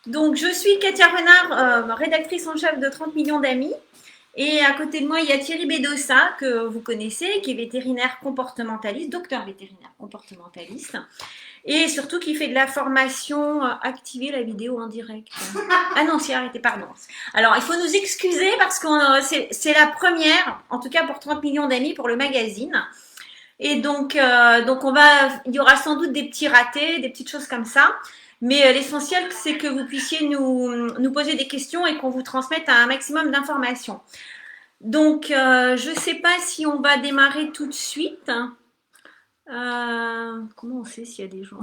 Donc, je suis Katia Renard, rédactrice en chef de 30 millions d'amis. Et à côté de moi, il y a Thierry Bedossa, que vous connaissez, qui est vétérinaire comportementaliste, docteur vétérinaire comportementaliste, et surtout qui fait de la formation activer la vidéo en direct. Ah non, c'est arrêté, pardon. Alors, il faut nous excuser parce que c'est la première, en tout cas pour 30 millions d'amis, pour le magazine. Et donc il y aura sans doute des petits ratés, des petites choses comme ça. Mais l'essentiel, c'est que vous puissiez nous poser des questions et qu'on vous transmette un maximum d'informations. Donc, je ne sais pas si on va démarrer tout de suite. Comment on sait s'il y a des gens?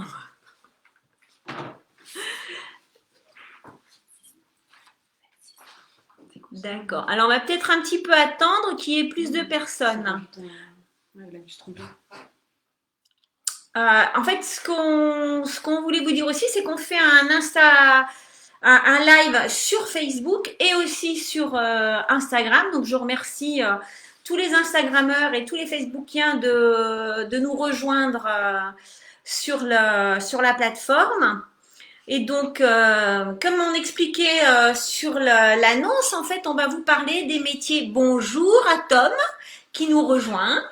D'accord. Alors, on va peut-être un petit peu attendre qu'il y ait plus de personnes. En fait, ce qu'on voulait vous dire aussi, c'est qu'on fait un live sur Facebook et aussi sur Instagram. Donc, je remercie tous les Instagrammeurs et tous les Facebookiens de nous rejoindre sur la plateforme. Et donc, comme on expliquait sur l'annonce, en fait, on va vous parler des métiers. Bonjour à Tom qui nous rejoint.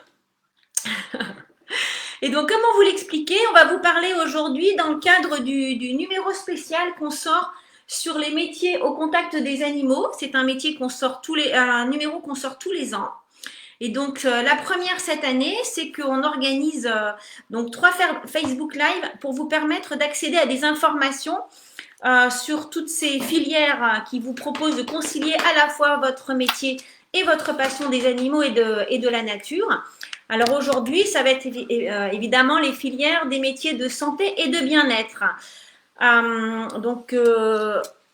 Et donc, comme on vous l'expliquait, on va vous parler aujourd'hui dans le cadre du numéro spécial qu'on sort sur les métiers au contact des animaux. C'est un métier un numéro qu'on sort tous les ans. Et donc, la première cette année, c'est qu'on organise donc 3 Facebook Live pour vous permettre d'accéder à des informations sur toutes ces filières qui vous proposent de concilier à la fois votre métier et votre passion des animaux et de la nature. Alors aujourd'hui, ça va être évidemment les filières des métiers de santé et de bien-être.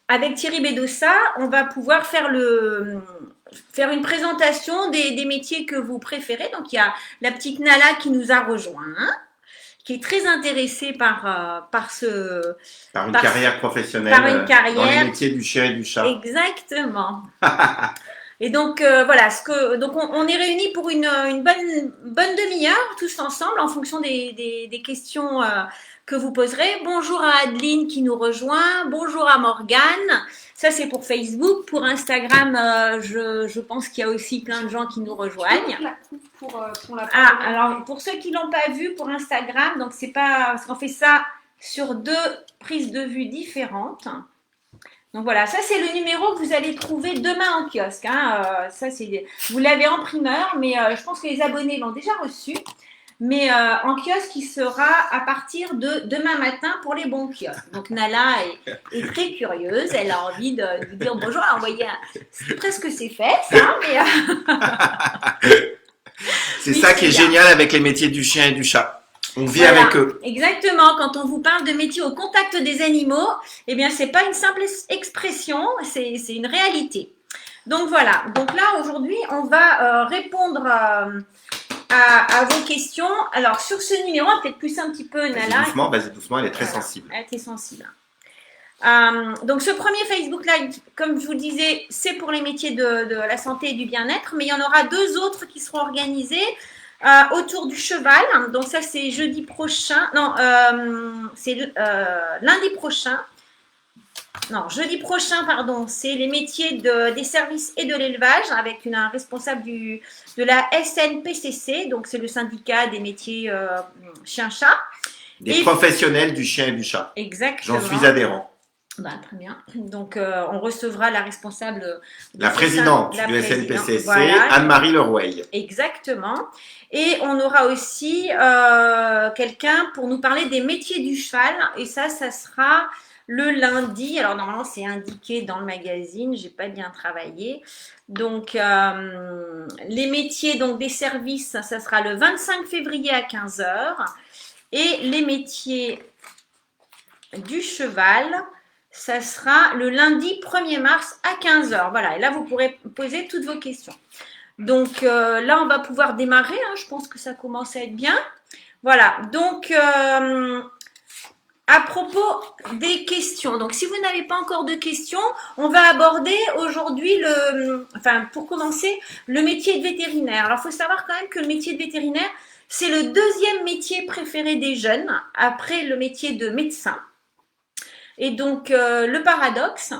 Avec Thierry Bedossa, on va pouvoir faire une présentation des métiers que vous préférez. Donc il y a la petite Nala qui nous a rejoint, qui est très intéressée par une carrière professionnelle dans les métiers du chien et du chat. Exactement. Et donc voilà, donc on est réunis pour une bonne demi-heure tous ensemble en fonction des questions que vous poserez. Bonjour à Adeline qui nous rejoint, bonjour à Morgane. Ça c'est pour Facebook, pour Instagram, je pense qu'il y a aussi plein de gens qui nous rejoignent. Alors pour ceux qui l'ont pas vu pour Instagram, donc c'est pas parce qu'on fait ça sur 2 prises de vue différentes. Donc voilà, ça c'est le numéro que vous allez trouver demain en kiosque. Vous l'avez en primeur, mais je pense que les abonnés l'ont déjà reçu. Mais en kiosque, il sera à partir de demain matin pour les bons kiosques. Donc Nala est très curieuse, elle a envie de vous dire bonjour, elle a envoyé presque ses fesses, C'est ça qui est génial avec les métiers du chien et du chat. On vit avec eux. Exactement. Quand on vous parle de métier au contact des animaux, eh bien, c'est pas une simple expression, c'est une réalité. Donc voilà. Donc là, aujourd'hui, on va répondre à vos questions. Alors, sur ce numéro, on va peut-être pousser un petit peu, Nala. Vas-y doucement, elle est très sensible. Elle est sensible. Donc ce premier Facebook Live, comme je vous le disais, c'est pour les métiers de la santé et du bien-être, mais il y en aura 2 autres qui seront organisés autour du cheval. Donc ça c'est jeudi prochain, non, c'est lundi prochain. Non, jeudi prochain, pardon, c'est les métiers des services et de l'élevage avec un responsable de la SNPCC, donc c'est le syndicat des métiers chien-chat. Des professionnels du chien et du chat. Exactement. J'en suis adhérent. Très bien. Donc, on recevra la responsable. La présidente du SNPCC, voilà. Anne-Marie Leroueil. Exactement. Et on aura aussi quelqu'un pour nous parler des métiers du cheval. Et ça sera le lundi. Alors, normalement, c'est indiqué dans le magazine. J'ai pas bien travaillé. Donc, les métiers donc, des services, ça sera le 25 février à 15h. Et les métiers du cheval, ça sera le lundi 1er mars à 15h. Voilà, et là, vous pourrez poser toutes vos questions. Donc là, on va pouvoir démarrer. Je pense que ça commence à être bien. Voilà, donc à propos des questions. Donc, si vous n'avez pas encore de questions, on va aborder aujourd'hui, pour commencer, le métier de vétérinaire. Alors, il faut savoir quand même que le métier de vétérinaire, c'est le 2e métier préféré des jeunes, après le métier de médecin. Et donc, le paradoxe,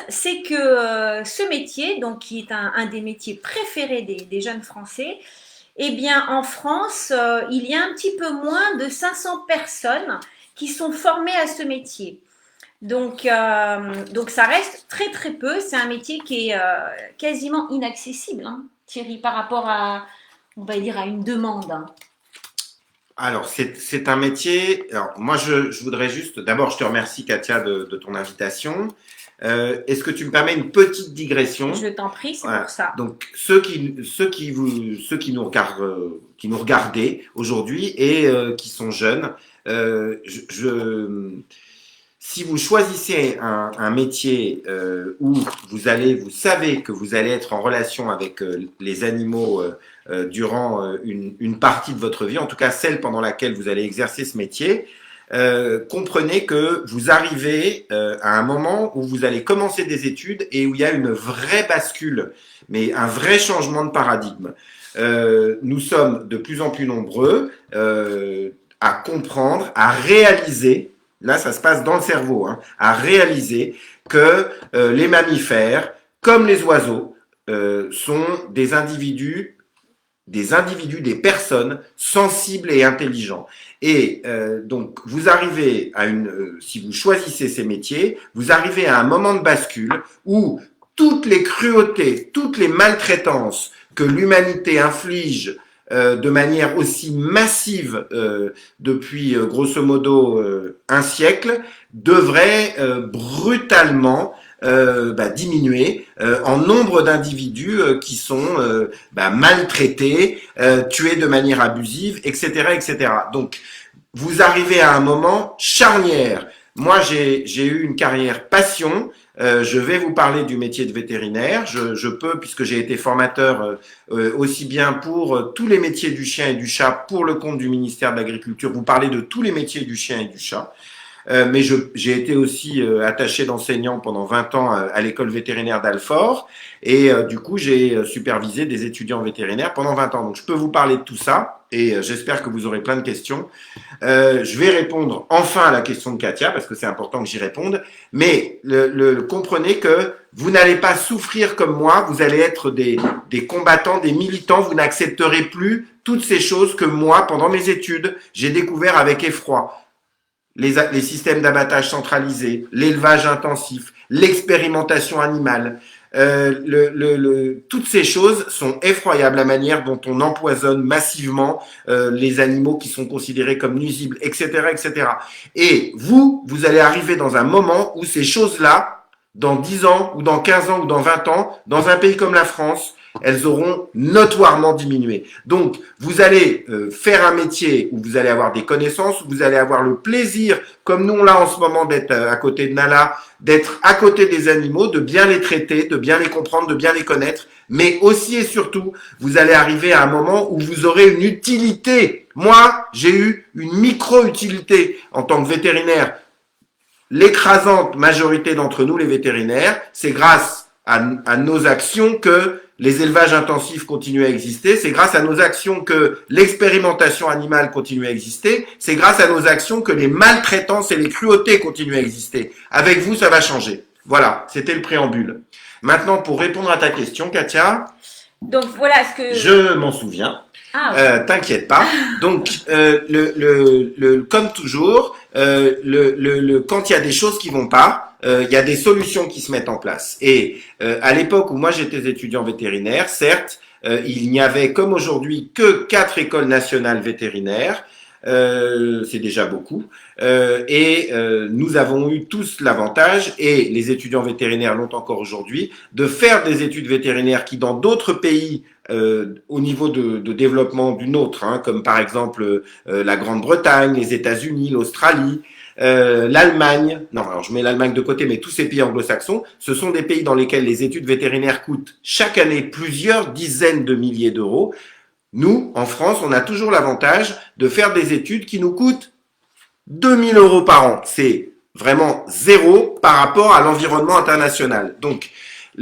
c'est que ce métier, donc qui est un des métiers préférés des jeunes Français, eh bien, en France, il y a un petit peu moins de 500 personnes qui sont formées à ce métier. Donc ça reste très très peu. C'est un métier qui est quasiment inaccessible, hein, Thierry, par rapport à, on va dire, à une demande, hein. Alors, c'est un métier. Alors, moi, je voudrais juste. D'abord, je te remercie, Katia, de ton invitation. Est-ce que tu me permets une petite digression? Je t'en prie, c'est Voilà. pour ça. Donc, ceux qui nous regardent, qui nous regardez aujourd'hui et qui sont jeunes, si vous choisissez un métier où vous savez que vous allez être en relation avec les animaux durant une partie de votre vie, en tout cas celle pendant laquelle vous allez exercer ce métier, comprenez que vous arrivez à un moment où vous allez commencer des études et où il y a une vraie bascule, mais un vrai changement de paradigme. Nous sommes de plus en plus nombreux à comprendre, à réaliser. Là, ça se passe dans le cerveau, hein, à réaliser que les mammifères, comme les oiseaux, sont des personnes sensibles et intelligents. Et donc, vous arrivez à si vous choisissez ces métiers, vous arrivez à un moment de bascule où toutes les cruautés, toutes les maltraitances que l'humanité inflige de manière aussi massive depuis grosso modo un siècle, devrait brutalement diminuer en nombre d'individus qui sont maltraités, tués de manière abusive, etc., etc. Donc, vous arrivez à un moment charnière. Moi, j'ai eu une carrière passion. Je vais vous parler du métier de vétérinaire. Je peux, puisque j'ai été formateur aussi bien pour tous les métiers du chien et du chat pour le compte du ministère de l'Agriculture, vous parler de tous les métiers du chien et du chat. Mais j'ai été aussi attaché d'enseignant pendant 20 ans à l'école vétérinaire d'Alfort et du coup j'ai supervisé des étudiants vétérinaires pendant 20 ans. Donc je peux vous parler de tout ça et j'espère que vous aurez plein de questions. Je vais répondre enfin à la question de Katia parce que c'est important que j'y réponde. Mais comprenez que vous n'allez pas souffrir comme moi, vous allez être des combattants, des militants, vous n'accepterez plus toutes ces choses que moi, pendant mes études, j'ai découvert avec effroi. Les systèmes d'abattage centralisés, l'élevage intensif, l'expérimentation animale, toutes ces choses sont effroyables, la manière dont on empoisonne massivement les animaux qui sont considérés comme nuisibles, etc., etc. Et vous allez arriver dans un moment où ces choses-là, dans 10 ans, ou dans 15 ans, ou dans 20 ans, dans un pays comme la France, elles auront notoirement diminué. Donc, vous allez faire un métier où vous allez avoir des connaissances, où vous allez avoir le plaisir, comme nous on l'a en ce moment d'être à côté de Nala, d'être à côté des animaux, de bien les traiter, de bien les comprendre, de bien les connaître, mais aussi et surtout, vous allez arriver à un moment où vous aurez une utilité. Moi, j'ai eu une micro-utilité en tant que vétérinaire. L'écrasante majorité d'entre nous, les vétérinaires, c'est grâce à nos actions que les élevages intensifs continuent à exister, c'est grâce à nos actions que l'expérimentation animale continue à exister, c'est grâce à nos actions que les maltraitances et les cruautés continuent à exister. Avec vous, ça va changer. Voilà, c'était le préambule. Maintenant, pour répondre à ta question, Katia, donc voilà ce que je m'en souviens. Ah, ouais. T'inquiète pas. Donc, comme toujours, quand il y a des choses qui vont pas, il y a des solutions qui se mettent en place. Et à l'époque où moi j'étais étudiant vétérinaire, certes, il n'y avait comme aujourd'hui que 4 écoles nationales vétérinaires. C'est déjà beaucoup. Nous avons eu tous l'avantage, et les étudiants vétérinaires l'ont encore aujourd'hui, de faire des études vétérinaires qui, dans d'autres pays, au niveau de développement du nôtre, hein, comme par exemple la Grande-Bretagne, les États-Unis, l'Australie, l'Allemagne, non, alors je mets l'Allemagne de côté, mais tous ces pays anglo-saxons, ce sont des pays dans lesquels les études vétérinaires coûtent chaque année plusieurs dizaines de milliers d'euros. Nous, en France, on a toujours l'avantage de faire des études qui nous coûtent 2000 euros par an. C'est vraiment zéro par rapport à l'environnement international. Donc,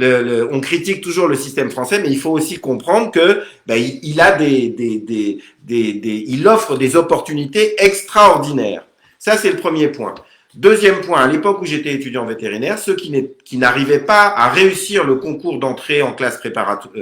on critique toujours le système français, mais il faut aussi comprendre que il a il offre des opportunités extraordinaires. Ça, c'est le premier point. Deuxième point, à l'époque où j'étais étudiant vétérinaire, ceux qui n'arrivaient pas à réussir le concours d'entrée en classe préparatoire,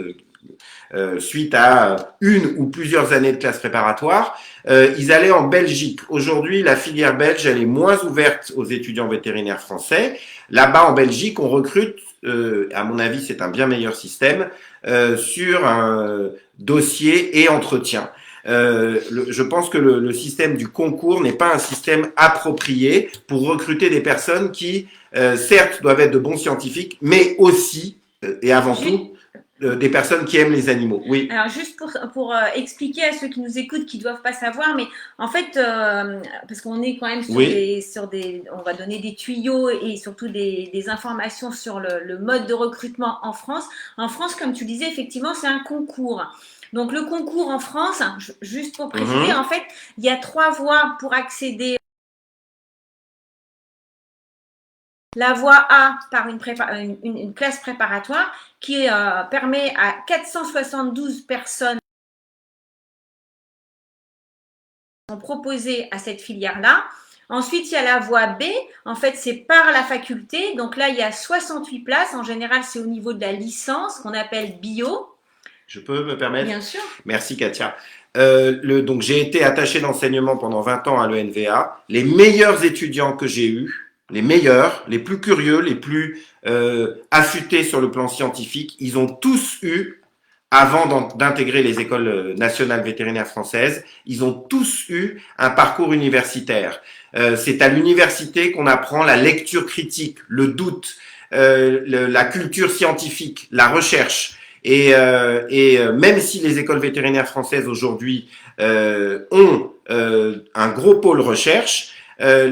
suite à une ou plusieurs années de classe préparatoire, ils allaient en Belgique. Aujourd'hui, la filière belge, elle est moins ouverte aux étudiants vétérinaires français. Là-bas, en Belgique, on recrute, à mon avis, c'est un bien meilleur système, sur un dossier et entretien. Je pense que le système du concours n'est pas un système approprié pour recruter des personnes qui, certes, doivent être de bons scientifiques, mais aussi, et avant tout, des personnes qui aiment les animaux. Oui. Alors, juste pour expliquer à ceux qui nous écoutent, qui ne doivent pas savoir, mais en fait, parce qu'on est quand même on va donner des tuyaux et surtout des informations sur le mode de recrutement en France. En France, comme tu disais, effectivement, c'est un concours. Donc, le concours en France, juste pour préciser, en fait, il y a 3 voies pour accéder. La voie A par une classe préparatoire qui permet à 472 personnes sont proposées à cette filière-là. Ensuite, il y a la voie B. En fait, c'est par la faculté. Donc là, il y a 68 places. En général, c'est au niveau de la licence qu'on appelle bio. Je peux me permettre? Bien sûr. Merci, Katia. Donc, j'ai été attaché d'enseignement pendant 20 ans à l'ENVA. Les meilleurs étudiants que j'ai eus, les meilleurs, les plus curieux, les plus affûtés sur le plan scientifique, ils ont tous eu, avant d'intégrer les écoles nationales vétérinaires françaises, ils ont tous eu un parcours universitaire. C'est à l'université qu'on apprend la lecture critique, le doute, la culture scientifique, la recherche. Et même si les écoles vétérinaires françaises aujourd'hui ont un gros pôle recherche, je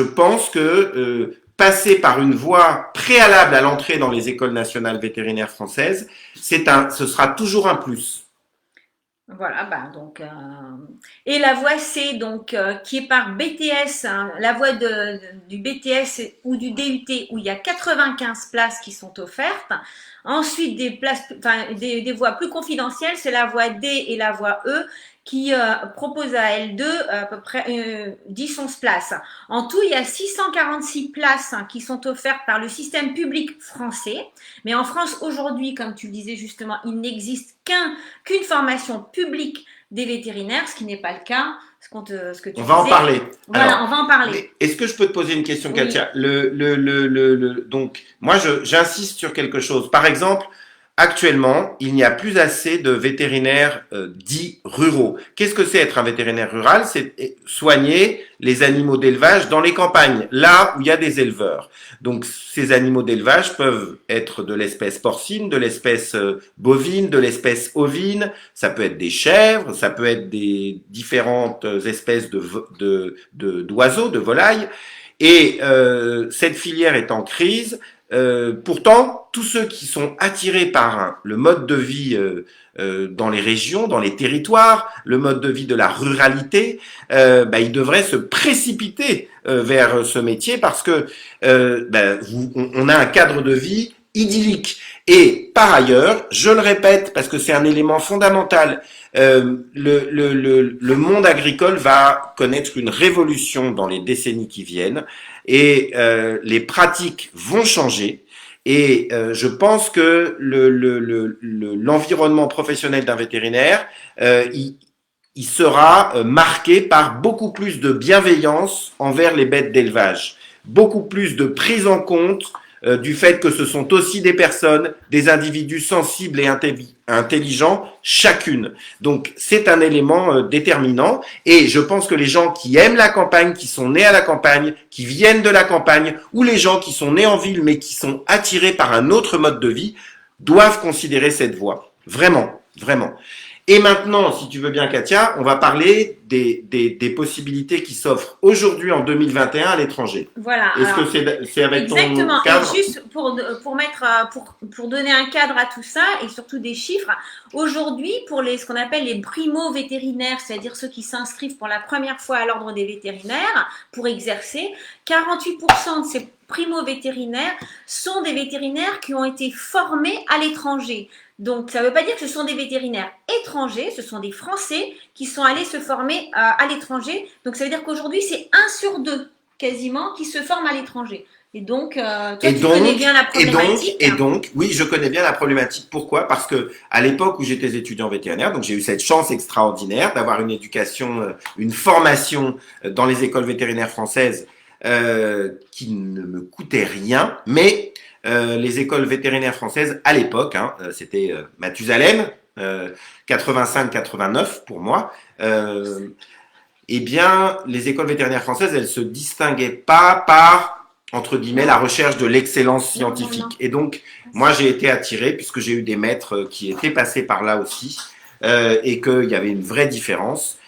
pense que passer par une voie préalable à l'entrée dans les écoles nationales vétérinaires françaises, ce sera toujours un plus. Voilà, donc et la voie C, donc qui est par BTS, hein, la voie du BTS ou du DUT où il y a 95 places qui sont offertes. Ensuite, des places, des voies plus confidentielles, c'est la voie D et la voie E qui proposent à L2 à peu près 10-11 places. En tout, il y a 646 places qui sont offertes par le système public français. Mais en France, aujourd'hui, comme tu le disais justement, il n'existe qu'une formation publique des vétérinaires, ce qui n'est pas le cas. Ce que tu on va disais. En parler. Voilà, alors, on va en parler. Est-ce que je peux te poser une question, Katia? Donc, moi, j'insiste sur quelque chose. Par exemple, actuellement, il n'y a plus assez de vétérinaires dits ruraux. Qu'est-ce que c'est être un vétérinaire rural? C'est soigner les animaux d'élevage dans les campagnes, là où il y a des éleveurs. Donc, ces animaux d'élevage peuvent être de l'espèce porcine, de l'espèce bovine, de l'espèce ovine. Ça peut être des chèvres, ça peut être des différentes espèces d'oiseaux, de volailles. Et cette filière est en crise. Pourtant, tous ceux qui sont attirés par le mode de vie dans les régions, dans les territoires, le mode de vie de la ruralité, ils devraient se précipiter vers ce métier parce que on a un cadre de vie idyllique. Et par ailleurs, je le répète parce que c'est un élément fondamental, le monde agricole va connaître une révolution dans les décennies qui viennent et les pratiques vont changer. Et je pense que l'environnement professionnel d'un vétérinaire, il sera marqué par beaucoup plus de bienveillance envers les bêtes d'élevage, beaucoup plus de prise en compte du fait que ce sont aussi des personnes, des individus sensibles et intelligents, chacune. Donc c'est un élément déterminant et je pense que les gens qui aiment la campagne, qui sont nés à la campagne, qui viennent de la campagne, ou les gens qui sont nés en ville mais qui sont attirés par un autre mode de vie, doivent considérer cette voie. Vraiment, vraiment. Et maintenant, si tu veux bien, Katia, on va parler des possibilités qui s'offrent aujourd'hui en 2021 à l'étranger. Voilà. Est-ce que c'est avec exactement. ton cadre? Et juste pour donner un cadre à tout ça et surtout des chiffres, aujourd'hui, pour ce qu'on appelle les primo-vétérinaires, c'est-à-dire ceux qui s'inscrivent pour la première fois à l'ordre des vétérinaires pour exercer, 48% de ces primo-vétérinaires sont des vétérinaires qui ont été formés à l'étranger. Donc, ça ne veut pas dire que ce sont des vétérinaires étrangers, ce sont des Français qui sont allés se former à l'étranger. Donc, ça veut dire qu'aujourd'hui, c'est 1 sur 2 quasiment qui se forment à l'étranger. Et donc, toi, tu connais bien la problématique. Oui, je connais bien la problématique. Pourquoi? Parce que à l'époque où j'étais étudiant vétérinaire, donc j'ai eu cette chance extraordinaire d'avoir une éducation, une formation dans les écoles vétérinaires françaises qui ne me coûtait rien, mais les écoles vétérinaires françaises à l'époque, c'était Mathusalem, 85-89 pour moi. Eh bien, les écoles vétérinaires françaises, elles se distinguaient pas par entre guillemets, la recherche de l'excellence scientifique. Et donc, moi, j'ai été attiré, puisque j'ai eu des maîtres qui étaient passés par là aussi, et qu'il y avait une vraie différence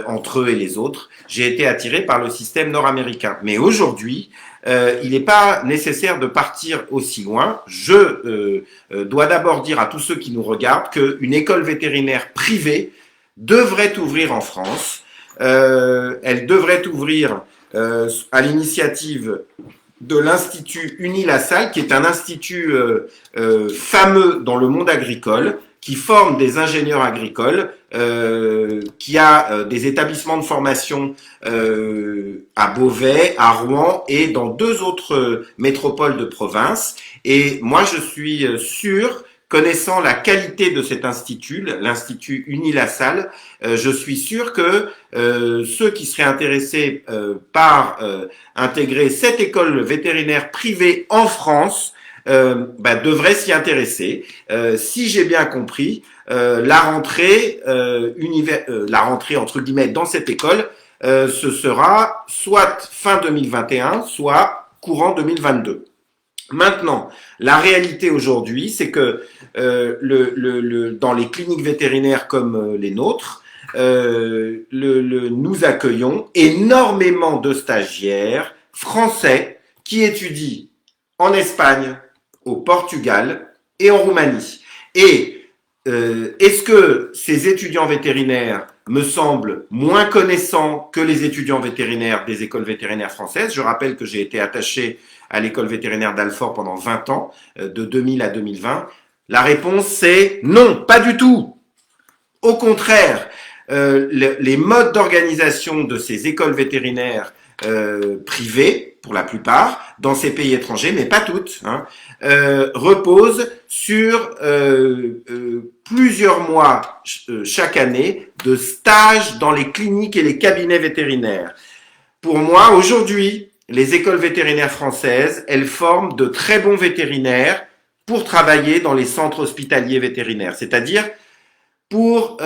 entre eux et les autres. J'ai été attiré par le système nord-américain. Mais aujourd'hui, il n'est pas nécessaire de partir aussi loin. Je dois d'abord dire à tous ceux qui nous regardent qu'une école vétérinaire privée devrait ouvrir en France. Elle devrait ouvrir à l'initiative de l'Institut Unilassal, qui est un institut fameux dans le monde agricole, qui forme des ingénieurs agricoles, qui a des établissements de formation à Beauvais, à Rouen et dans 2 autres métropoles de province. Et moi, je suis sûr, connaissant la qualité de cet institut, l'Institut Unilassal, je suis sûr que ceux qui seraient intéressés par intégrer cette école vétérinaire privée en France devraient s'y intéresser. Si j'ai bien compris, la rentrée entre guillemets dans cette école, ce sera soit fin 2021, soit courant 2022. Maintenant, la réalité aujourd'hui, c'est que dans les cliniques vétérinaires comme les nôtres, nous accueillons énormément de stagiaires français qui étudient en Espagne, au Portugal et en Roumanie. Et est-ce que ces étudiants vétérinaires me semblent moins connaissants que les étudiants vétérinaires des écoles vétérinaires françaises? Je rappelle que j'ai été attaché à l'école vétérinaire d'Alfort pendant 20 ans, de 2000 à 2020. La réponse, c'est non, pas du tout. Au contraire, les modes d'organisation de ces écoles vétérinaires privées, pour la plupart, dans ces pays étrangers, mais pas toutes, reposent sur plusieurs mois chaque année de stages dans les cliniques et les cabinets vétérinaires. Pour moi, aujourd'hui, les écoles vétérinaires françaises, elles forment de très bons vétérinaires pour travailler dans les centres hospitaliers vétérinaires, c'est-à-dire pour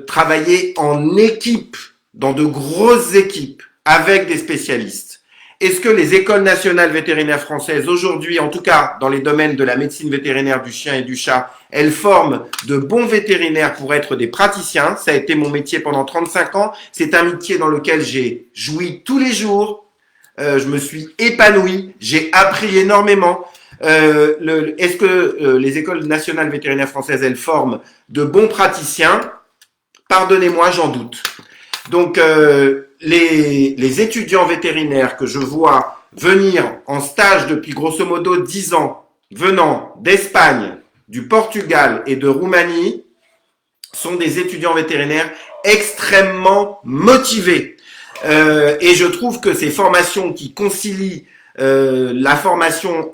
travailler en équipe, dans de grosses équipes, avec des spécialistes. Est-ce que les écoles nationales vétérinaires françaises, aujourd'hui, en tout cas dans les domaines de la médecine vétérinaire du chien et du chat, elles forment de bons vétérinaires pour être des praticiens? Ça a été mon métier pendant 35 ans. C'est un métier dans lequel j'ai joui tous les jours. Je me suis épanoui. J'ai appris énormément. Est-ce que les écoles nationales vétérinaires françaises, elles forment de bons praticiens? Pardonnez-moi, j'en doute. Donc, les étudiants vétérinaires que je vois venir en stage depuis grosso modo 10 ans, venant d'Espagne, du Portugal et de Roumanie, sont des étudiants vétérinaires extrêmement motivés. Et je trouve que ces formations qui concilient la formation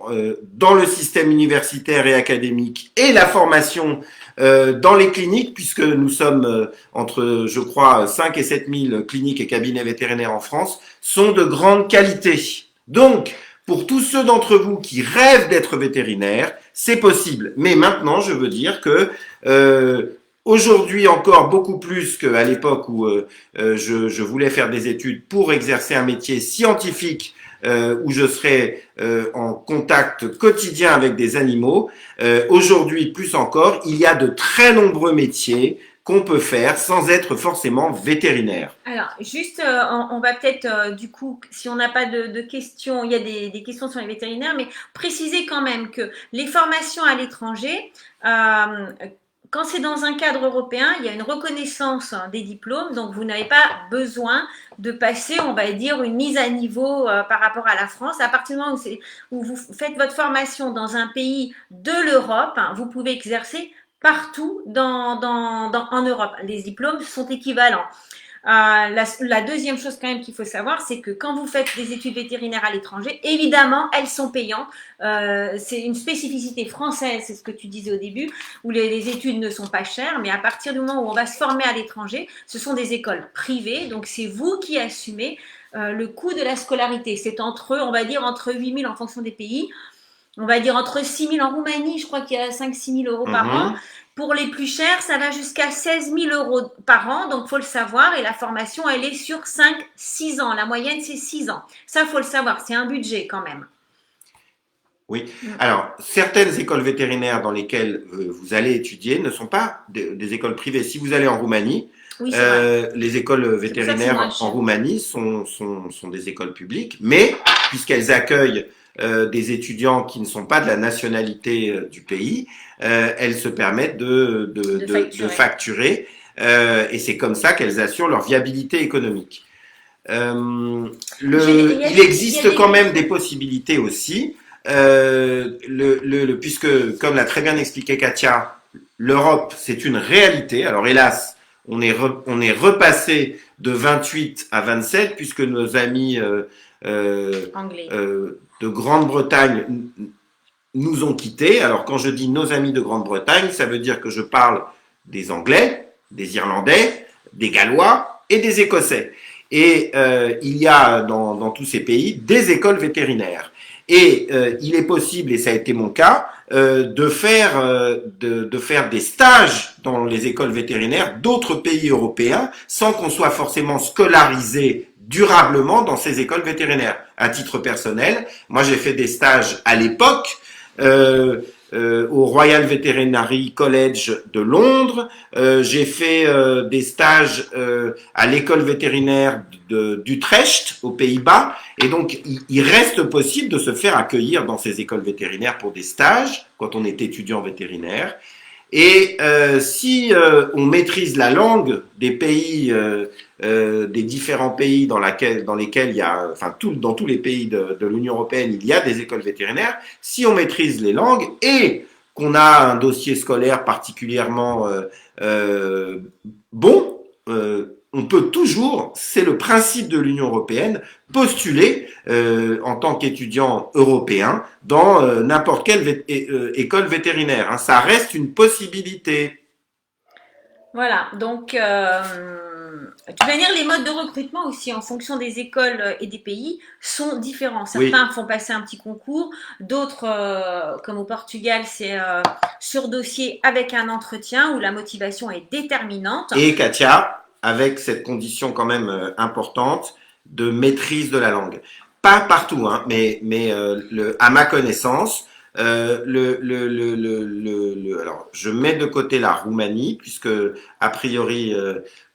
dans le système universitaire et académique et la formation dans les cliniques, puisque nous sommes entre, je crois, 5 et 7 000 cliniques et cabinets vétérinaires en France, sont de grande qualité. Donc, pour tous ceux d'entre vous qui rêvent d'être vétérinaires, c'est possible. Mais maintenant, je veux dire que aujourd'hui encore beaucoup plus qu'à l'époque où je voulais faire des études pour exercer un métier scientifique où je serais en contact quotidien avec des animaux. Aujourd'hui, plus encore, il y a de très nombreux métiers qu'on peut faire sans être forcément vétérinaire. Alors, juste, on va peut-être, du coup, si on n'a pas de questions, il y a des questions sur les vétérinaires, mais préciser quand même que les formations à l'étranger, quand c'est dans un cadre européen, il y a une reconnaissance des diplômes, donc vous n'avez pas besoin de passer, on va dire, une mise à niveau par rapport à la France. À partir du moment où vous faites votre formation dans un pays de l'Europe, vous pouvez exercer partout en Europe. Les diplômes sont équivalents. La deuxième chose quand même qu'il faut savoir, c'est que quand vous faites des études vétérinaires à l'étranger, évidemment, elles sont payantes. C'est une spécificité française, c'est ce que tu disais au début, où les études ne sont pas chères, mais à partir du moment où on va se former à l'étranger, ce sont des écoles privées, donc c'est vous qui assumez le coût de la scolarité. C'est on va dire entre 8 000 en fonction des pays, on va dire entre 6 000 en Roumanie, je crois qu'il y a 5 000 à 6 000 euros par an. Pour les plus chers, ça va jusqu'à 16 000 euros par an, donc faut le savoir. Et la formation, elle est sur 5-6 ans. La moyenne, c'est 6 ans. Ça, faut le savoir. C'est un budget quand même. Oui. Alors, certaines écoles vétérinaires dans lesquelles vous allez étudier ne sont pas des écoles privées. Si vous allez en Roumanie, Oui, les écoles vétérinaires en Roumanie sont des écoles publiques, mais puisqu'elles accueillent des étudiants qui ne sont pas de la nationalité du pays, elles se permettent de facturer et c'est comme ça qu'elles assurent leur viabilité économique. Il existe quand même des possibilités aussi, puisque comme l'a très bien expliqué Katia, l'Europe c'est une réalité. Alors hélas, on est repassé de 28 à 27 puisque nos amis anglais de Grande-Bretagne nous ont quittés. Alors quand je dis nos amis de Grande-Bretagne, ça veut dire que je parle des Anglais, des Irlandais, des Gallois et des Écossais. Et il y a dans tous ces pays des écoles vétérinaires. Et il est possible, et ça a été mon cas, de faire des stages dans les écoles vétérinaires d'autres pays européens sans qu'on soit forcément scolarisé durablement dans ces écoles vétérinaires. À titre personnel, moi j'ai fait des stages à l'époque au Royal Veterinary College de Londres, j'ai fait des stages à l'école vétérinaire d'Utrecht aux Pays-Bas, et donc il reste possible de se faire accueillir dans ces écoles vétérinaires pour des stages quand on est étudiant vétérinaire. Et si on maîtrise la langue des pays, des différents pays dans lesquels il y a, dans tous les pays de l'Union européenne, il y a des écoles vétérinaires. Si on maîtrise les langues et qu'on a un dossier scolaire particulièrement bon, on peut toujours, c'est le principe de l'Union européenne, postuler en tant qu'étudiant européen dans n'importe quelle école vétérinaire. Hein. Ça reste une possibilité. Voilà, donc de toute manière, les modes de recrutement aussi en fonction des écoles et des pays sont différents. Certains font passer un petit concours, d'autres, comme au Portugal, c'est sur dossier avec un entretien où la motivation est déterminante. Et Katia, avec cette condition quand même importante de maîtrise de la langue. Pas partout, hein, mais à ma connaissance, alors, je mets de côté la Roumanie, puisque a priori,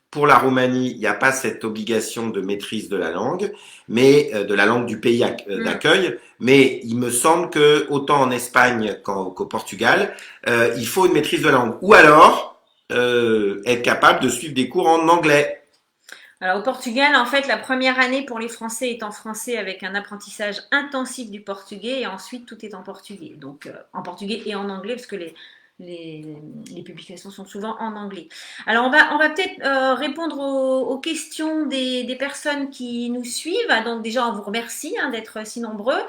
pour la Roumanie, il n'y a pas cette obligation de maîtrise de la langue, mais de la langue du pays d'accueil. Mais il me semble que autant en Espagne qu'au Portugal, il faut une maîtrise de la langue. Ou alors être capable de suivre des cours en anglais. Alors au Portugal, en fait, la première année pour les Français est en français avec un apprentissage intensif du portugais et ensuite tout est en portugais. Donc en portugais et en anglais parce que les publications sont souvent en anglais. Alors on va peut-être répondre aux questions des personnes qui nous suivent. Donc déjà on vous remercie d'être si nombreux.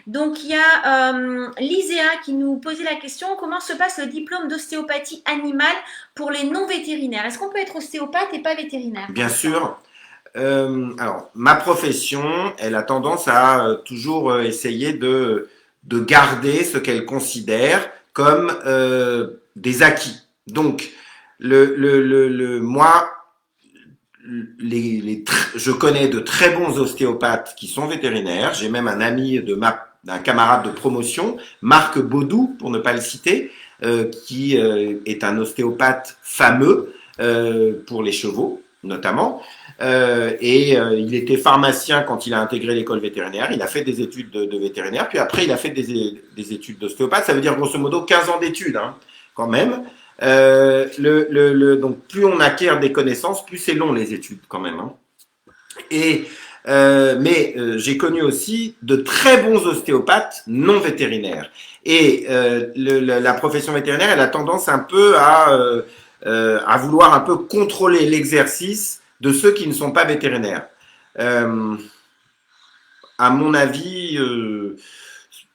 Donc il y a Liséa qui nous posait la question: comment se passe le diplôme d'ostéopathie animale pour les non-vétérinaires? Est-ce qu'on peut être ostéopathe et pas vétérinaire? Bien sûr. Alors, ma profession, elle a tendance à toujours essayer de garder ce qu'elle considère comme des acquis. Donc, moi, je connais de très bons ostéopathes qui sont vétérinaires. J'ai même un ami d'un camarade de promotion, Marc Baudou, pour ne pas le citer, qui est un ostéopathe fameux pour les chevaux, notamment. Il était pharmacien quand il a intégré l'école vétérinaire. Il a fait des études de vétérinaire, puis après il a fait des études d'ostéopathe. Ça veut dire grosso modo 15 ans d'études, hein, quand même. Donc plus on acquiert des connaissances, plus c'est long les études quand même. Hein. Et Mais j'ai connu aussi de très bons ostéopathes non vétérinaires. Et la profession vétérinaire, elle a tendance un peu à vouloir un peu contrôler l'exercice de ceux qui ne sont pas vétérinaires. Euh, à mon avis,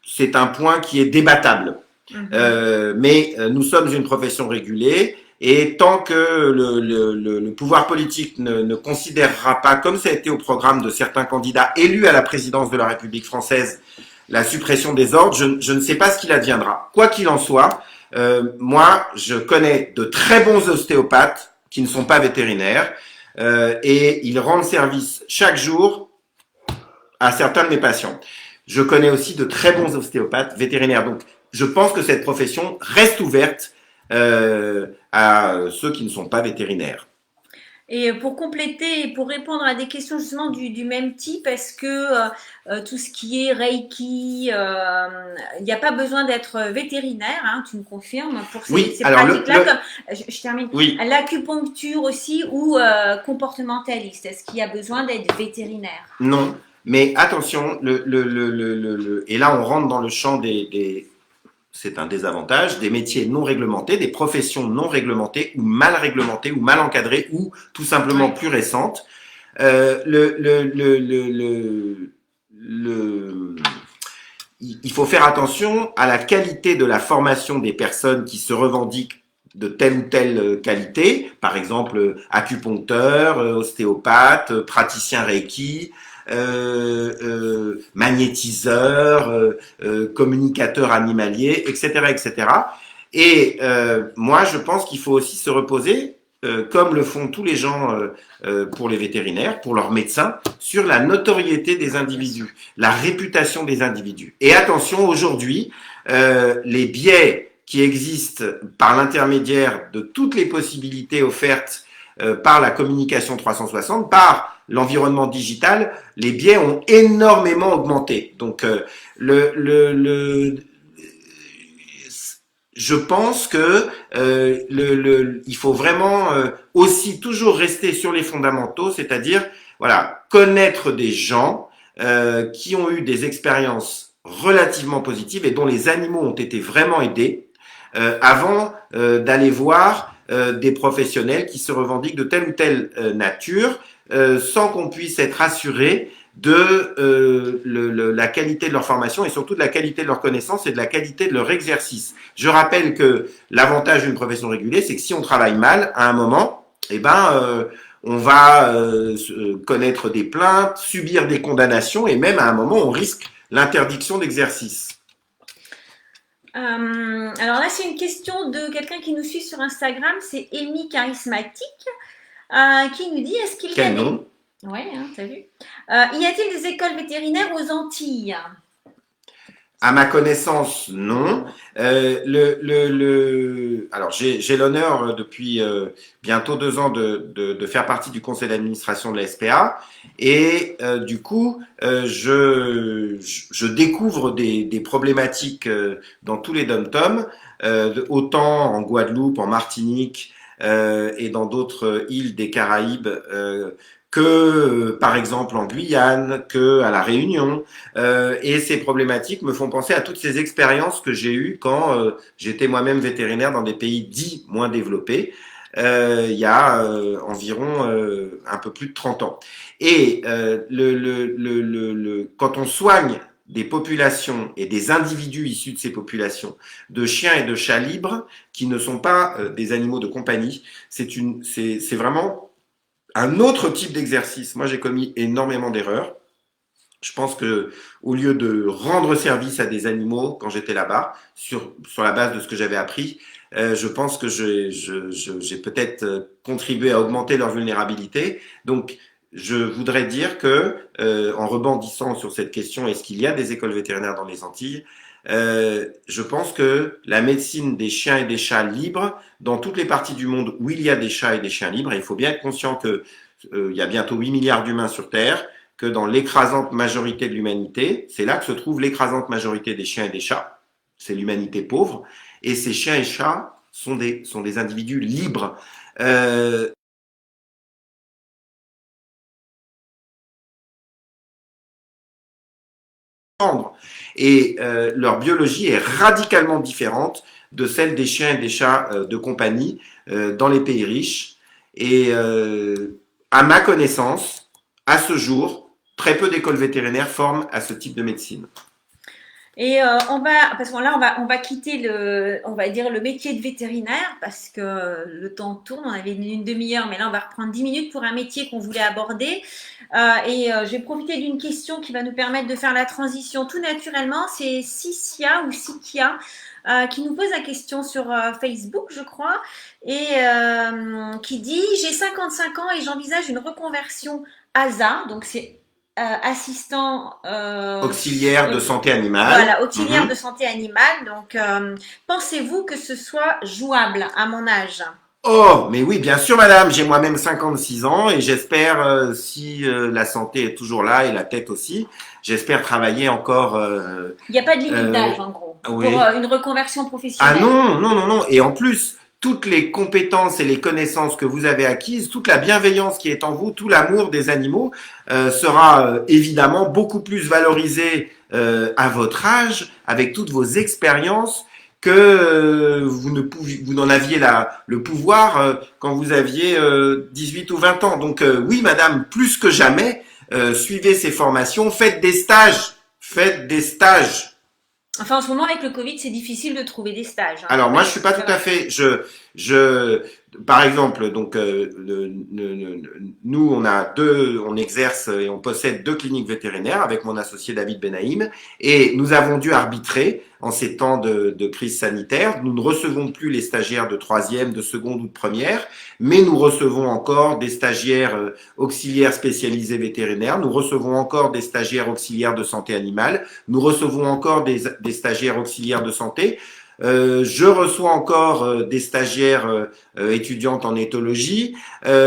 c'est un point qui est débattable. Mais nous sommes une profession régulée et tant que le pouvoir politique ne considérera pas, comme ça a été au programme de certains candidats élus à la présidence de la République française, la suppression des ordres, je ne sais pas ce qu'il adviendra. Quoi qu'il en soit, moi, je connais de très bons ostéopathes qui ne sont pas vétérinaires et ils rendent service chaque jour à certains de mes patients. Je connais aussi de très bons ostéopathes vétérinaires. Donc, je pense que cette profession reste ouverte à ceux qui ne sont pas vétérinaires. Et pour compléter et pour répondre à des questions justement du même type, est-ce que tout ce qui est Reiki, il n'y a pas besoin d'être vétérinaire, hein, tu me confirmes, pour Oui, ces alors pratiques-là, comme je termine, oui, l'acupuncture aussi ou comportementaliste, est-ce qu'il y a besoin d'être vétérinaire? non, mais attention, et là on rentre dans le champ c'est un désavantage, des métiers non réglementés, des professions non réglementées ou mal encadrées ou tout simplement Ouais. plus récentes. Euh, le, le, le, le, le, le, il faut faire attention à la qualité de la formation des personnes qui se revendiquent de telle ou telle qualité, par exemple acupuncteur, ostéopathe, praticien Reiki, magnétiseur, communicateur animalier, etc., etc. Et moi, je pense qu'il faut aussi se reposer, comme le font tous les gens pour les vétérinaires, pour leurs médecins, sur la notoriété des individus, la réputation des individus. Et attention, aujourd'hui, les biais qui existent par l'intermédiaire de toutes les possibilités offertes par la communication 360, par l'environnement digital, les biais ont énormément augmenté. Donc, je pense que il faut vraiment aussi toujours rester sur les fondamentaux, c'est-à-dire voilà, connaître des gens qui ont eu des expériences relativement positives et dont les animaux ont été vraiment aidés avant d'aller voir des professionnels qui se revendiquent de telle ou telle nature sans qu'on puisse être assuré de la qualité de leur formation et surtout de la qualité de leur connaissance et de la qualité de leur exercice. Je rappelle que l'avantage d'une profession régulée, c'est que si on travaille mal, à un moment, eh ben, on va connaître des plaintes, subir des condamnations et même à un moment, on risque l'interdiction d'exercice. Alors là, c'est une question de quelqu'un qui nous suit sur Instagram, c'est Amy Charismatique, qui nous dit est-ce qu'il y a Quel des. nom? Ouais, hein, t'as vu. Y a-t-il des écoles vétérinaires aux Antilles? À ma connaissance, non. Alors, j'ai l'honneur depuis bientôt 2 ans de faire partie du conseil d'administration de la SPA et du coup, je découvre des problématiques dans tous les dom-toms, autant en Guadeloupe, en Martinique et dans d'autres îles des Caraïbes que par exemple en Guyane, que à la Réunion. Et ces problématiques me font penser à toutes ces expériences que j'ai eues quand j'étais moi-même vétérinaire dans des pays dits moins développés, il y a environ un peu plus de 30 ans. Et quand on soigne des populations et des individus issus de ces populations, de chiens et de chats libres, qui ne sont pas des animaux de compagnie, c'est vraiment un autre type d'exercice. Moi, j'ai commis énormément d'erreurs. Je pense que au lieu de rendre service à des animaux quand j'étais là-bas, sur la base de ce que j'avais appris, je pense que j'ai peut-être contribué à augmenter leur vulnérabilité. Donc, je voudrais dire que, en rebondissant sur cette question, est-ce qu'il y a des écoles vétérinaires dans les Antilles? Je pense que la médecine des chiens et des chats libres, dans toutes les parties du monde où il y a des chats et des chiens libres, et il faut bien être conscient que il y a bientôt 8 milliards d'humains sur Terre, que dans l'écrasante majorité de l'humanité, c'est là que se trouve l'écrasante majorité des chiens et des chats. C'est l'humanité pauvre. Et ces chiens et chats sont des individus libres. Et leur biologie est radicalement différente de celle des chiens et des chats de compagnie dans les pays riches. Et à ma connaissance, à ce jour, très peu d'écoles vétérinaires forment à ce type de médecine. Et parce que là, on va quitter on va dire le métier de vétérinaire parce que le temps tourne. On avait une demi-heure, mais là, on va reprendre 10 minutes pour un métier qu'on voulait aborder. Je vais profiter d'une question qui va nous permettre de faire la transition tout naturellement. C'est Sicia ou Sikia qui nous pose la question sur Facebook, je crois, et qui dit: J'ai 55 ans et j'envisage une reconversion ASA, donc c'est assistant auxiliaire de santé animale. Voilà, auxiliaire de santé animale. Donc, pensez-vous que ce soit jouable à mon âge? Oh, mais oui, bien sûr, madame. J'ai moi-même 56 ans et j'espère, si la santé est toujours là et la tête aussi, j'espère travailler encore. Il n'y a pas de limite d'âge, en gros, oui. pour une reconversion professionnelle. Ah non, non, non, non. Et en plus, toutes les compétences et les connaissances que vous avez acquises, toute la bienveillance qui est en vous, tout l'amour des animaux sera évidemment beaucoup plus valorisé à votre âge, avec toutes vos expériences, que vous n'en aviez le pouvoir quand vous aviez 18 ou 20 ans. Donc oui, madame, plus que jamais, suivez ces formations, faites des stages, faites des stages. Enfin, en ce moment, avec le Covid, c'est difficile de trouver des stages. Hein. Alors, moi, je suis pas tout à fait. Par exemple, donc, nous, on exerce et on possède 2 cliniques vétérinaires avec mon associé David Benaïm, et nous avons dû arbitrer en ces temps de crise sanitaire. Nous ne recevons plus les stagiaires de 3e, de seconde ou de première, mais nous recevons encore des stagiaires auxiliaires spécialisés vétérinaires. Nous recevons encore des stagiaires auxiliaires de santé animale. Nous recevons encore des stagiaires auxiliaires de santé. Je reçois encore des stagiaires étudiantes en éthologie. Nous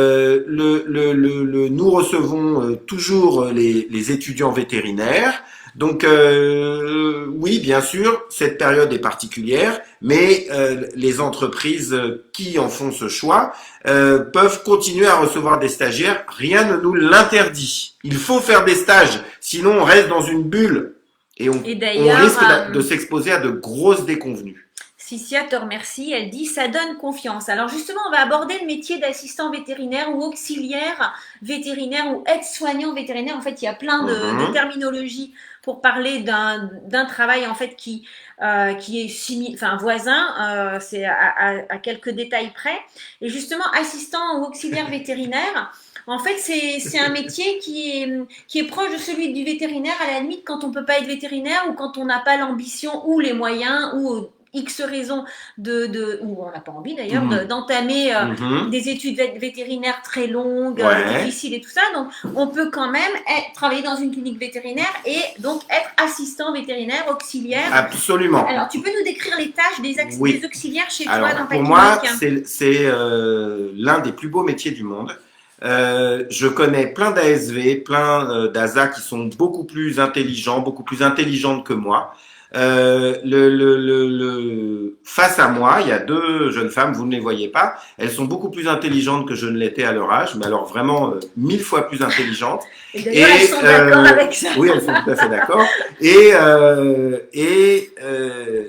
recevons toujours les étudiants vétérinaires. Donc oui, bien sûr, cette période est particulière, mais les entreprises qui en font ce choix peuvent continuer à recevoir des stagiaires. Rien ne nous l'interdit. Il faut faire des stages, sinon on reste dans une bulle. Et on risque de s'exposer à de grosses déconvenues. Sicia te remercie, elle dit: ça donne confiance. Alors justement, on va aborder le métier d'assistant vétérinaire ou auxiliaire vétérinaire ou aide-soignant vétérinaire. En fait, il y a plein de terminologies pour parler d'un travail en fait qui est voisin, c'est à quelques détails près. Et justement, assistant ou auxiliaire vétérinaire, en fait, c'est un métier qui est proche de celui du vétérinaire, à la limite, quand on ne peut pas être vétérinaire ou quand on n'a pas l'ambition ou les moyens ou X raisons ou on n'a pas envie d'ailleurs d'entamer des études vétérinaires très longues, difficiles et tout ça. Donc, on peut quand même travailler dans une clinique vétérinaire et donc être assistant vétérinaire, auxiliaire. Absolument. Alors, tu peux nous décrire les tâches des auxiliaires chez toi dans ta clinique? Pour moi, c'est l'un des plus beaux métiers du monde. Je connais plein d'ASV, plein d'ASA qui sont beaucoup plus intelligents, beaucoup plus intelligentes que moi. Face à moi, il y a 2 jeunes femmes, vous ne les voyez pas. Elles sont beaucoup plus intelligentes que je ne l'étais à leur âge, mais alors vraiment 1000 fois plus intelligentes. Et d'ailleurs, elles sont d'accord avec ça. Oui, elles sont tout à fait d'accord. Et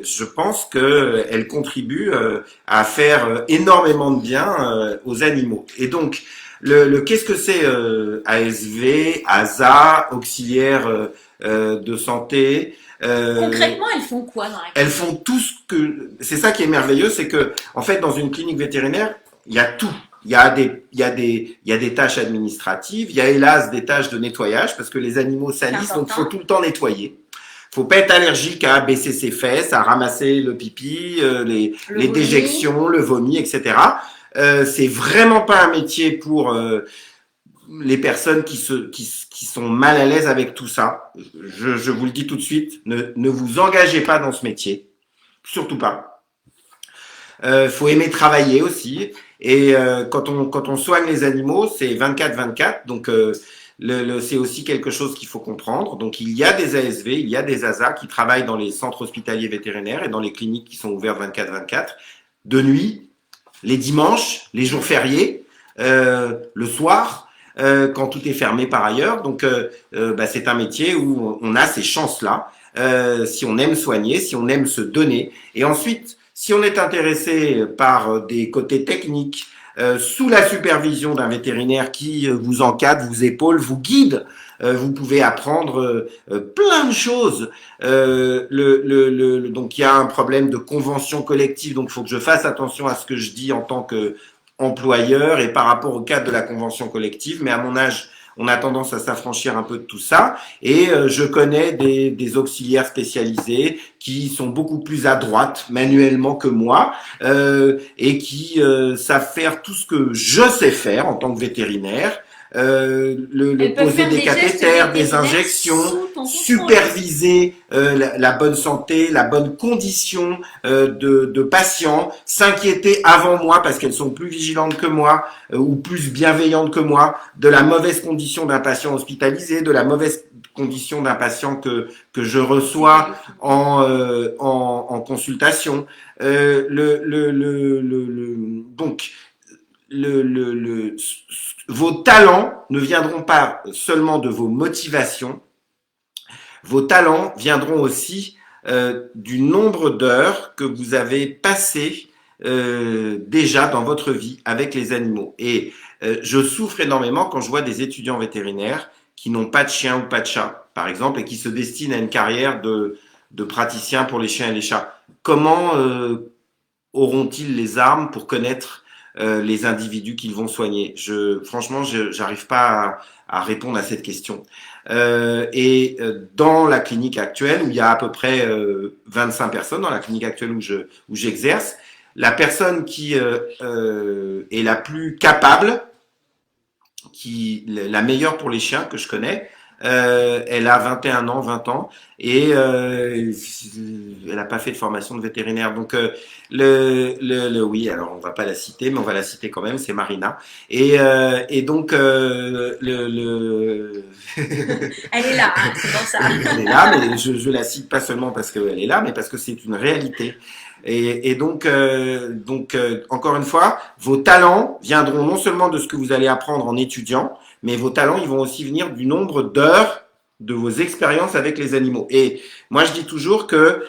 je pense que elles contribuent à faire énormément de bien aux animaux. Et donc, qu'est-ce que c'est ASV, ASA, auxiliaire de santé? Concrètement, elles font quoi dans la clinique? Elles font tout ce que... C'est ça qui est merveilleux, c'est que, en fait, dans une clinique vétérinaire, il y a tout. Il y a des tâches administratives, il y a hélas des tâches de nettoyage, parce que les animaux salissent, donc il faut tout le temps nettoyer. Faut pas être allergique à baisser ses fesses, à ramasser le pipi, les déjections, le vomi, etc. C'est vraiment pas un métier pour les personnes qui sont mal à l'aise avec tout ça. Je vous le dis tout de suite, ne vous engagez pas dans ce métier, surtout pas. Faut aimer travailler aussi, et quand on soigne les animaux, c'est 24/24, donc c'est aussi quelque chose qu'il faut comprendre. Donc il y a des ASV, il y a des ASA qui travaillent dans les centres hospitaliers vétérinaires et dans les cliniques qui sont ouvertes 24/24, de nuit, les dimanches, les jours fériés, le soir. quand tout est fermé par ailleurs. Donc, c'est un métier où on a ces chances-là, si on aime soigner, si on aime se donner. Et ensuite, si on est intéressé par des côtés techniques, sous la supervision d'un vétérinaire qui vous encadre, vous épaule, vous guide, vous pouvez apprendre plein de choses. Donc il y a un problème de convention collective, donc il faut que je fasse attention à ce que je dis en tant que employeur et par rapport au cadre de la convention collective. Mais à mon âge, on a tendance à s'affranchir un peu de tout ça. Et je connais des auxiliaires spécialisés qui sont beaucoup plus à droite manuellement que moi et qui savent faire tout ce que je sais faire en tant que vétérinaire. Elles peuvent Poser faire des des gestes cathéters, des vétérinaires injections, sous ton contrôle. superviser la bonne santé, la bonne condition de patients, s'inquiéter avant moi parce qu'elles sont plus vigilantes que moi ou plus bienveillantes que moi de la mauvaise condition d'un patient hospitalisé, de la mauvaise condition d'un patient que je reçois en consultation. Donc, vos talents ne viendront pas seulement de vos motivations, vos talents viendront aussi du nombre d'heures que vous avez passées déjà dans votre vie avec les animaux. Et je souffre énormément quand je vois des étudiants vétérinaires qui n'ont pas de chien ou pas de chat, par exemple, et qui se destinent à une carrière de praticien pour les chiens et les chats. Comment auront-ils les armes pour connaître les individus qu'ils vont soigner? Franchement, j'arrive pas à répondre à cette question. Dans la clinique actuelle, où il y a à peu près 25 personnes, dans la clinique actuelle où j'exerce, la personne qui est la plus capable, la meilleure pour les chiens que je connais, elle a 21 ans, 20 ans, et elle n'a pas fait de formation de vétérinaire. Donc, oui, alors on va pas la citer, mais on va la citer quand même, c'est Marina. Et donc, Elle est là, hein, c'est pour ça. elle est là, mais je la cite pas seulement parce qu'elle est là, mais parce que c'est une réalité. Et donc, encore une fois, vos talents viendront non seulement de ce que vous allez apprendre en étudiant, mais vos talents, ils vont aussi venir du nombre d'heures de vos expériences avec les animaux. Et moi, je dis toujours que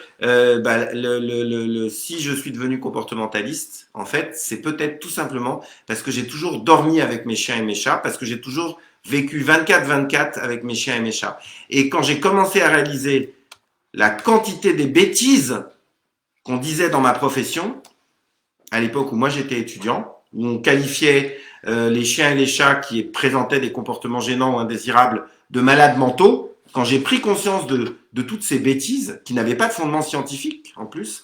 si je suis devenu comportementaliste, en fait, c'est peut-être tout simplement parce que j'ai toujours dormi avec mes chiens et mes chats, parce que j'ai toujours vécu 24/24 avec mes chiens et mes chats. Et quand j'ai commencé à réaliser la quantité des bêtises qu'on disait dans ma profession, à l'époque où moi j'étais étudiant, où on qualifiait les chiens et les chats qui présentaient des comportements gênants ou indésirables de malades mentaux, quand j'ai pris conscience de toutes ces bêtises qui n'avaient pas de fondement scientifique en plus,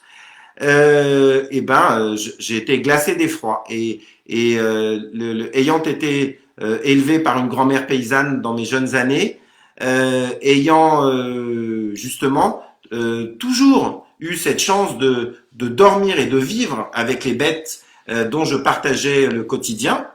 j'ai été glacé d'effroi. Ayant été élevé par une grand-mère paysanne dans mes jeunes années, ayant justement toujours eu cette chance de dormir et de vivre avec les bêtes dont je partageais le quotidien,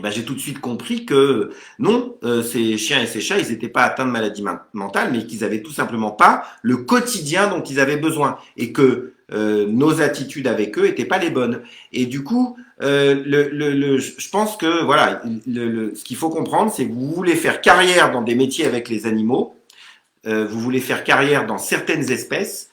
j'ai tout de suite compris que non, ces chiens et ces chats, ils n'étaient pas atteints de maladie mentale, mais qu'ils avaient tout simplement pas le quotidien dont ils avaient besoin et que nos attitudes avec eux étaient pas les bonnes. Et du coup, je pense que voilà, ce qu'il faut comprendre, c'est que vous voulez faire carrière dans des métiers avec les animaux, vous voulez faire carrière dans certaines espèces,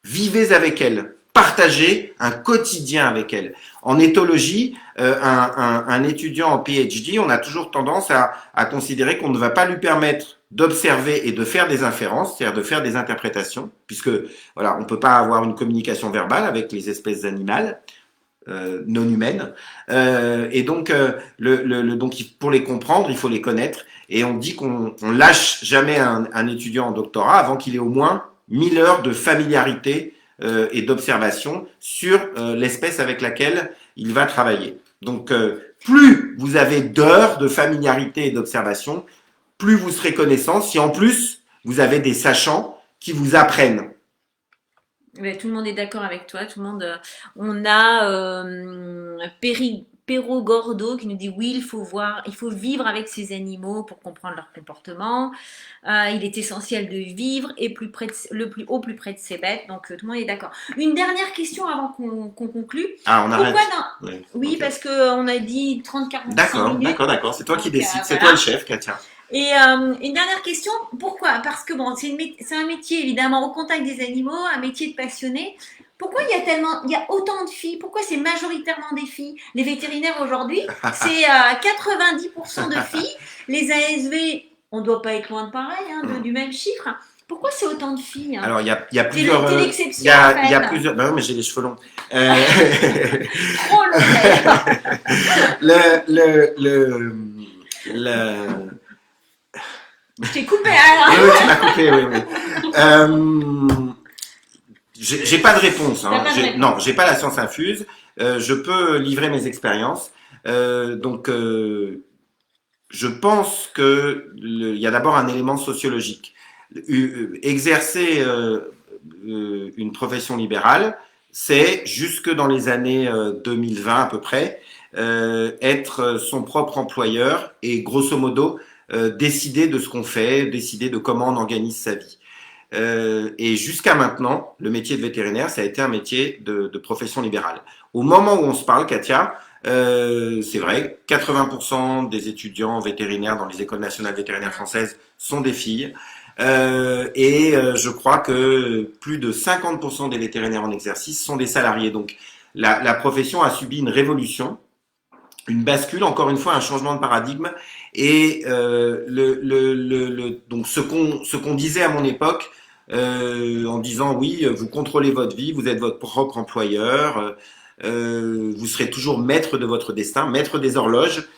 vivez avec elles, partagez un quotidien avec elles. En éthologie, un étudiant en PhD, on a toujours tendance à considérer qu'on ne va pas lui permettre d'observer et de faire des inférences, c'est-à-dire de faire des interprétations, puisque voilà, on peut pas avoir une communication verbale avec les espèces animales non humaines, et donc pour les comprendre, il faut les connaître, et on dit qu'on lâche jamais un étudiant en doctorat avant qu'il ait au moins 1000 heures de familiarité et d'observation sur l'espèce avec laquelle il va travailler. Donc, plus vous avez d'heures de familiarité et d'observation, plus vous serez connaissant. Si en plus, vous avez des sachants qui vous apprennent. Mais tout le monde est d'accord avec toi. Tout le monde. On a Perrault-Gordeau qui nous dit oui, il faut vivre avec ces animaux pour comprendre leur comportement. Il est essentiel de vivre et au plus près de ses bêtes. Donc tout le monde est d'accord. Une dernière question avant qu'on conclue. Ah, on arrête. Oui, okay. Parce qu'on a dit 30-45 minutes. D'accord. C'est toi qui décides. C'est Voilà. toi le chef, Katia. Et une dernière question, pourquoi? Parce que bon, c'est un métier évidemment au contact des animaux, un métier de passionné. Pourquoi il y a autant de filles? Pourquoi c'est majoritairement des filles? Les vétérinaires aujourd'hui, c'est 90% de filles. Les ASV, on ne doit pas être loin de pareil, du même chiffre. Pourquoi c'est autant de filles? Alors, il y a plusieurs. T'es l'exception, en fait. Il y a plusieurs. Ben oui, mais j'ai les cheveux longs. Trop Je t'ai coupé, alors. Oui, tu m'as coupé, oui. J'ai pas de réponse. Non, j'ai pas la science infuse. Je peux livrer mes expériences. Je pense que il y a d'abord un élément sociologique. Exercer une profession libérale, c'est jusque dans les années 2020 à peu près, être son propre employeur et grosso modo décider de ce qu'on fait, décider de comment on organise sa vie. Et jusqu'à maintenant, le métier de vétérinaire, ça a été un métier de profession libérale. Au moment où on se parle, Katia, c'est vrai, 80% des étudiants vétérinaires dans les écoles nationales vétérinaires françaises sont des filles. Je crois que plus de 50% des vétérinaires en exercice sont des salariés. Donc la profession a subi une révolution, une bascule, encore une fois un changement de paradigme. Et donc ce qu'on disait à mon époque, en disant oui, vous contrôlez votre vie, vous êtes votre propre employeur, vous serez toujours maître de votre destin, maître des horloges.